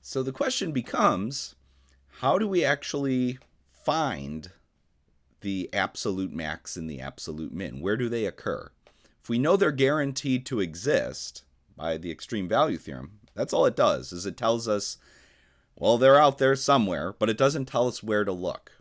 So the question becomes, how do we actually find the absolute max and the absolute min? Where do they occur? If we know they're guaranteed to exist by the extreme value theorem, that's all it does, is it tells us, well, they're out there somewhere, but it doesn't tell us where to look.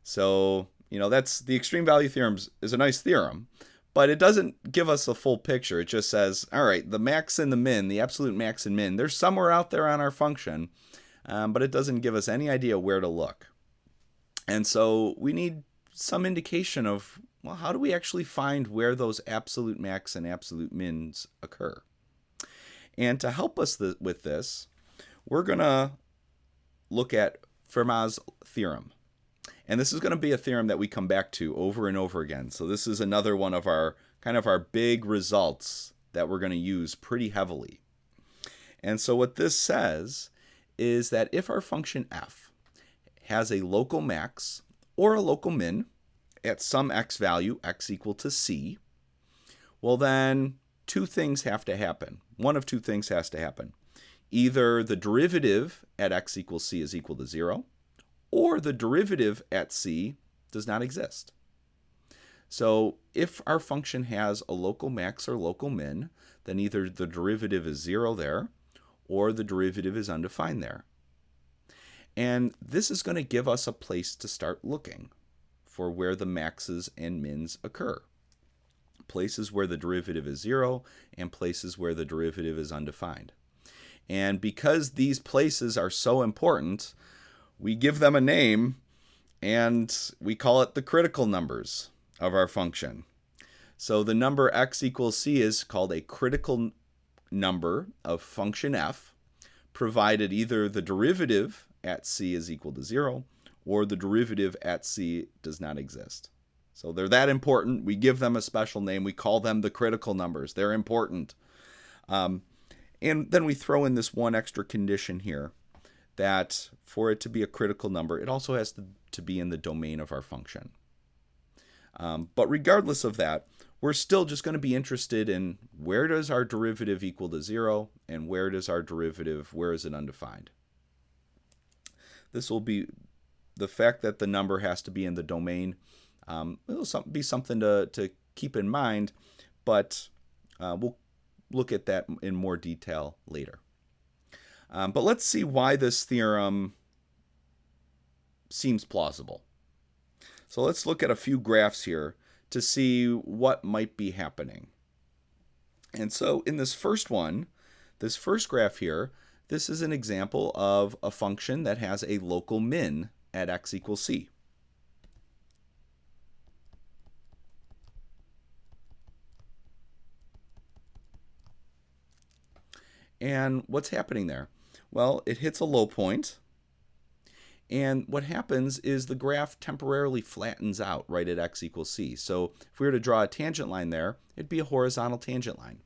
So, that's the extreme value theorem is a nice theorem, but it doesn't give us a full picture. It just says, all right, the max and the min, the absolute max and min, they're somewhere out there on our function, but it doesn't give us any idea where to look. And so we need some indication of, well, how do we actually find where those absolute max and absolute mins occur? And to help us with this, we're going to look at Fermat's theorem. And this is going to be a theorem that we come back to over and over again. So this is another one of our big results that we're going to use pretty heavily. And so what this says is that if our function f has a local max or a local min at some x value, x equal to c, well then two things have to happen. One of two things has to happen. Either the derivative at x equals c is equal to 0, or the derivative at c does not exist. So if our function has a local max or local min, then either the derivative is 0 there, or the derivative is undefined there. And this is going to give us a place to start looking for where the maxes and mins occur. Places where the derivative is 0 and places where the derivative is undefined. And because these places are so important, we give them a name and we call it the critical numbers of our function. So the number x equals c is called a critical number of function f, provided either the derivative at c is equal to 0 or the derivative at c does not exist. So they're that important. We give them a special name. We call them the critical numbers. They're important. And then we throw in this one extra condition here, that for it to be a critical number, it also has to be in the domain of our function. But regardless of that, we're still just going to be interested in where does our derivative equal to 0 and where is it undefined. This will be the fact that the number has to be in the domain. It'll be something to keep in mind, but we'll look at that in more detail later. But let's see why this theorem seems plausible. So let's look at a few graphs here to see what might be happening. And so in this first graph here, this is an example of a function that has a local min at x equals c. And what's happening there? Well, it hits a low point, and what happens is the graph temporarily flattens out right at x equals c. So if we were to draw a tangent line there, it'd be a horizontal tangent line.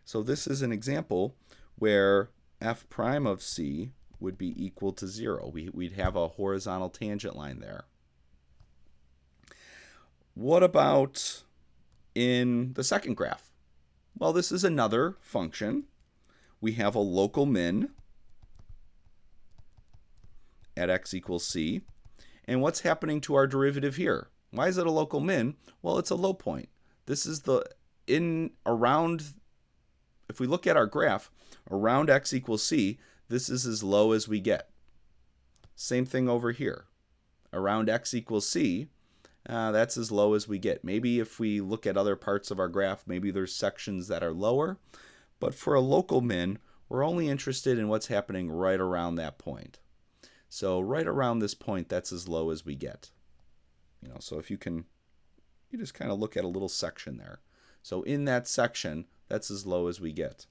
So this is an example where f prime of c would be equal to 0. We'd have a horizontal tangent line there. What about in the second graph? Well, this is another function. We have a local min at x equals c. And what's happening to our derivative here? Why is it a local min? Well, it's a low point. This is if we look at our graph, around x equals c, this is as low as we get. Same thing over here. Around x equals c, that's as low as we get. Maybe if we look at other parts of our graph, maybe there's sections that are lower. But for a local min, we're only interested in what's happening right around that point. So right around this point, that's as low as we get. So if you just kind of look at a little section there. So in that section, that's as low as we get.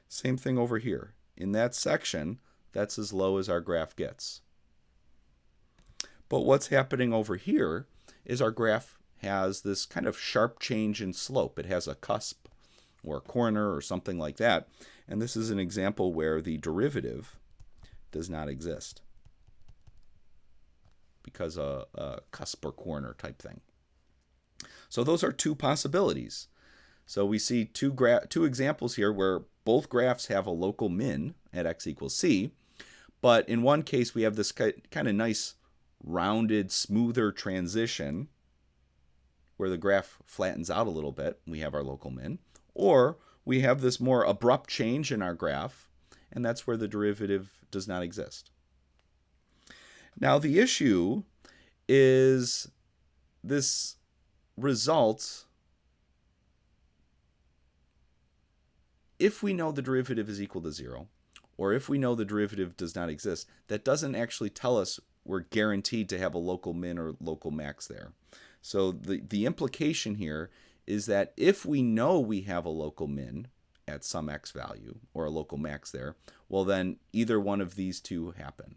Same thing over here. In that section, that's as low as our graph gets. But what's happening over here is our graph has this kind of sharp change in slope. It has a cusp or a corner or something like that. And this is an example where the derivative does not exist because a cusp or corner type thing. So those are two possibilities. So we see two examples here where both graphs have a local min at x equals c, but in one case we have this kind of nice rounded, smoother transition where the graph flattens out a little bit. We have our local min. Or we have this more abrupt change in our graph, and that's where the derivative does not exist. Now the issue is this result, if we know the derivative is equal to 0, or if we know the derivative does not exist, that doesn't actually tell us we're guaranteed to have a local min or local max there. So the implication here is that if we know we have a local min at some x value, or a local max there, well then either one of these two happen.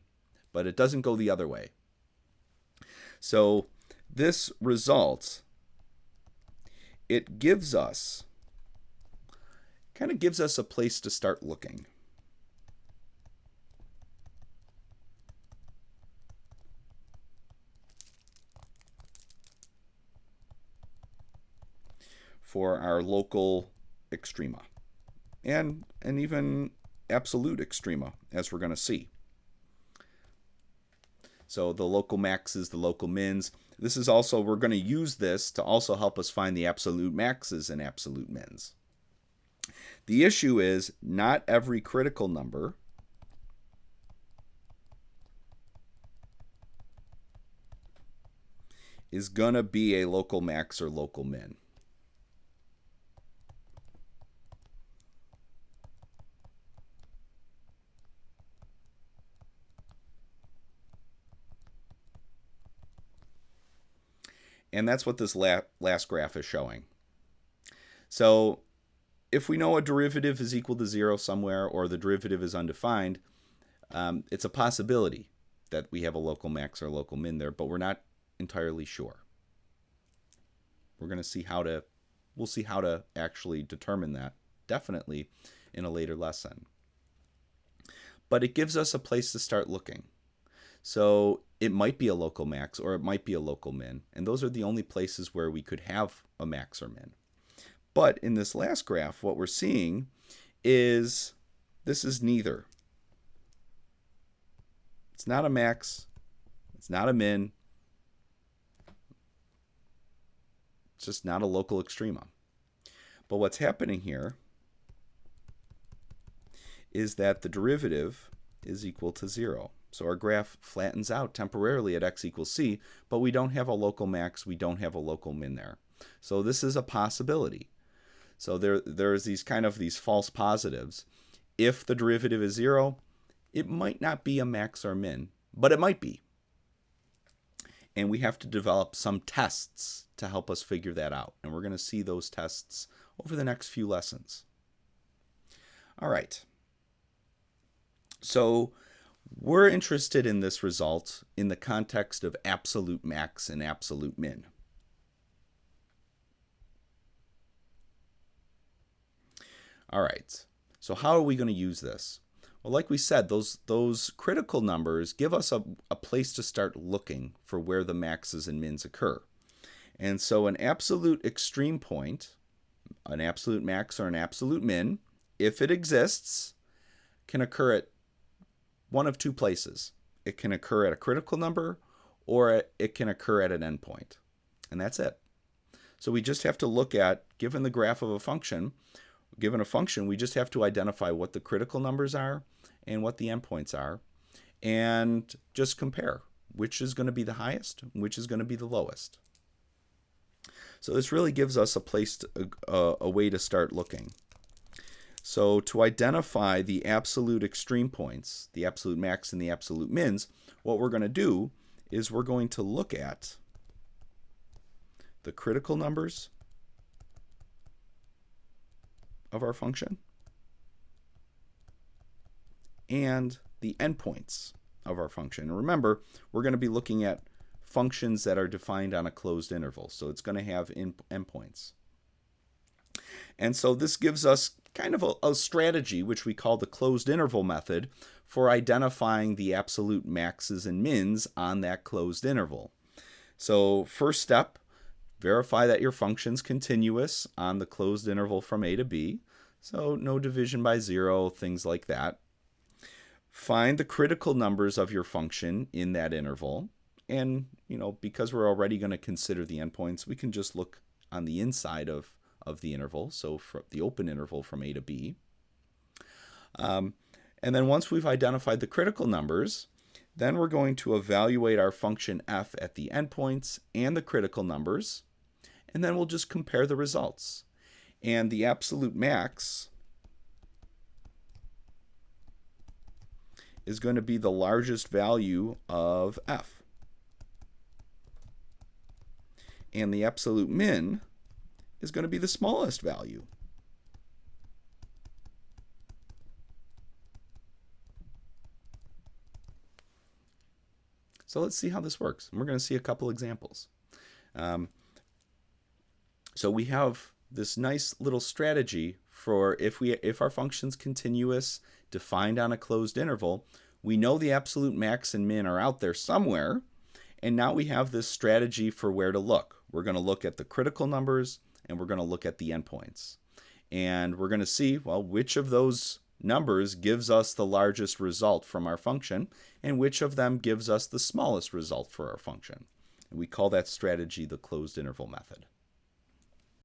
But it doesn't go the other way. So this result, it gives us, kind of gives us a place to start looking. For our local extrema, and even absolute extrema, as we're going to see. So the local maxes, the local mins. This is also, we're going to use this to also help us find the absolute maxes and absolute mins. The issue is not every critical number is going to be a local max or local min. And that's what this last graph is showing. So if we know a derivative is equal to 0 somewhere, or the derivative is undefined, it's a possibility that we have a local max or local min there, but we're not entirely sure. We're going to see we'll see how to actually determine that, definitely in a later lesson. But it gives us a place to start looking. So it might be a local max or it might be a local min, and those are the only places where we could have a max or min. But in this last graph, what we're seeing is this is neither. It's not a max, it's not a min, it's just not a local extrema. But what's happening here is that the derivative is equal to 0. So our graph flattens out temporarily at x equals c, but we don't have a local max, we don't have a local min there. So this is a possibility. So there's these kind of these false positives. If the derivative is 0, it might not be a max or min, but it might be. And we have to develop some tests to help us figure that out. And we're going to see those tests over the next few lessons. All right. So we're interested in this result in the context of absolute max and absolute min. All right, so how are we going to use this? Well, like we said, those critical numbers give us a place to start looking for where the maxes and mins occur. And so an absolute extreme point, an absolute max or an absolute min, if it exists, can occur at one of two places. It can occur at a critical number, or it can occur at an endpoint. And that's it. So we just have to look at, given the graph of a function, given a function, we just have to identify what the critical numbers are and what the endpoints are, and just compare which is going to be the highest, which is going to be the lowest. So this really gives us a place, a way to start looking. So to identify the absolute extreme points, the absolute max and the absolute mins, what we're going to do is we're going to look at the critical numbers of our function and the endpoints of our function. And remember, we're going to be looking at functions that are defined on a closed interval, so it's going to have endpoints. And so this gives us kind of a strategy, which we call the closed interval method, for identifying the absolute maxes and mins on that closed interval. So first step, Verify that your function's continuous on the closed interval from a to b. So no division by 0, things like that. Find the critical numbers of your function in that interval. And, because we're already going to consider the endpoints, we can just look on the inside of the interval, so for the open interval from a to b. And then once we've identified the critical numbers, then we're going to evaluate our function f at the endpoints and the critical numbers, and then we'll just compare the results. And the absolute max is going to be the largest value of f. And the absolute min is going to be the smallest value. So let's see how this works. And we're going to see a couple examples. So we have this nice little strategy for if our function's continuous, defined on a closed interval, we know the absolute max and min are out there somewhere, and now we have this strategy for where to look. We're going to look at the critical numbers, and we're going to look at the endpoints. And we're going to see, well, which of those numbers gives us the largest result from our function, and which of them gives us the smallest result for our function. And we call that strategy the closed interval method.